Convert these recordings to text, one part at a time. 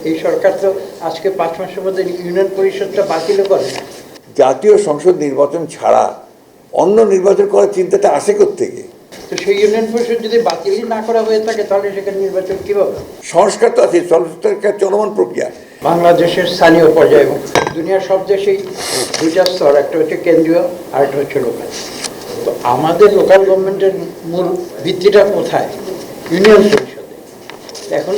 এই সরকার তো আজকে 5 মাসের মধ্যে ইউনিয়ন পরিষদটা বাতিল করে। জাতীয় সংসদ নির্বাচন ছাড়া অন্য নির্বাচন করার চিন্তাটা আসে কোত্থেকে? তো সেই ইউনিয়ন পরিষদ যদি বাতিলই না করা হয়ে থাকে তাহলে সেখানে নির্বাচন কিভাবে? সংস্কার তো আছে, সংস্কার চলমান প্রক্রিয়া। বাংলাদেশের স্থানীয় পর্যায়ে এবং দুনিয়ার সব দেশেই দুইটা স্তর, একটা হচ্ছে কেন্দ্রীয় আর একটা হচ্ছে লোকাল। তো আমাদের লোকাল গভর্নমেন্টের মূল ভিত্তিটা কোথায়? ইউনিয়ন পরিষদে। এখন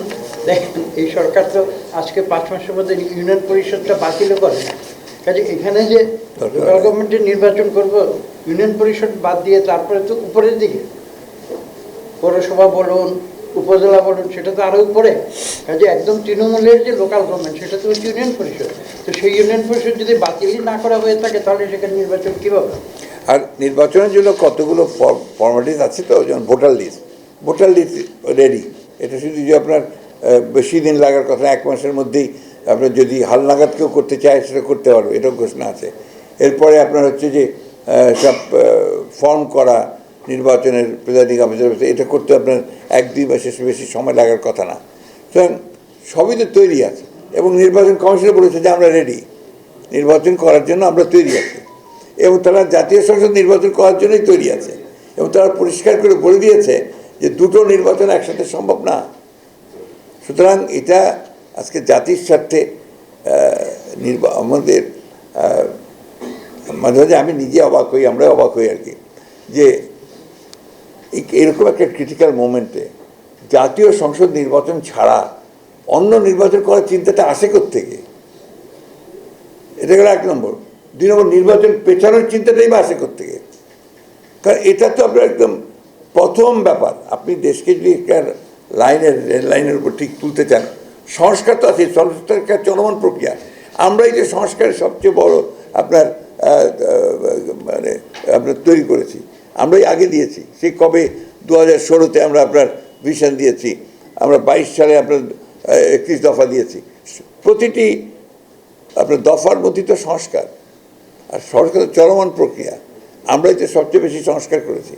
দেখেন এই সরকার তো আজকে 5 মাসের মধ্যে ইউনিয়ন পরিষদটা বাতিল করে না। কাজে এখানে যে লোকাল গভর্নমেন্টের নির্বাচন করব, ইউনিয়ন পরিষদ বাদ দিয়ে তারপরে তো উপরের দিকে পৌরসভা বলুন, উপজেলা বলুন, সেটা তো আরও উপরে। কাজে একদম তৃণমূলের যে লোকাল গভর্নমেন্ট সেটা তো হচ্ছে ইউনিয়ন পরিষদ। তো সেই ইউনিয়ন পরিষদ যদি বাতিলই না করা হয়ে থাকে তাহলে সেখানে নির্বাচন কীভাবে? আর নির্বাচনের জন্য কতগুলো ফর্মালিটিস আছে, তো যেমন ভোটার লিস্ট রেডি। এটা শুধু যে আপনার বেশি দিন লাগার কথা, 1 মাসের মধ্যেই আপনার যদি হালনাগাদ কেউ করতে চায় সেটা করতে পারবে, এটাও ঘোষণা আছে। এরপরে আপনার হচ্ছে যে সব ফর্ম করা নির্বাচনের প্রিজাইডিং অফিসার, এটা করতে আপনার 1-2 মাসের বেশি সময় লাগার কথা না। সুতরাং সবই তো তৈরি আছে এবং নির্বাচন কমিশনে বলেছে যে আমরা রেডি, নির্বাচন করার জন্য আমরা তৈরি আছি। এবং তারা জাতীয় সংসদ নির্বাচন করার জন্যই তৈরি আছে এবং তারা পরিষ্কার করে বলে দিয়েছে যে দুটো নির্বাচন একসাথে সম্ভব না। সুতরাং এটা আজকে জাতির স্বার্থে আমাদের মাঝে মাঝে আমি নিজে অবাক হই, আমরা অবাক হই আর কি, যে এরকম একটা ক্রিটিক্যাল মোমেন্টে জাতীয় সংসদ নির্বাচন ছাড়া অন্য নির্বাচন করার চিন্তাটা আসে কোত্থেকে? এটা গেল 1 নম্বর। 2 নম্বর, নির্বাচন পেছানোর চিন্তাটাই বা আসে কোত্থেকে? কারণ এটা তো আপনার একদম প্রথম ব্যাপার। আপনি দেশকে যদি একটা রেল লাইনের উপর ঠিক তুলতে চান, সংস্কার তো আছে, সংস্কার চলমান প্রক্রিয়া। আমরাই যে সংস্কারের সবচেয়ে বড় আপনার আপনার তৈরি করেছি, আমরাই আগে দিয়েছি। সেই কবে 2016-তে আমরা আপনার ভিশন দিয়েছি, আমরা 22 সালে আপনার 31 দফা দিয়েছি। প্রতিটি আপনার দফার মধ্যে তো সংস্কার, আর সংস্কার চলমান প্রক্রিয়া। আমরাই তো সবচেয়ে বেশি সংস্কার করেছি।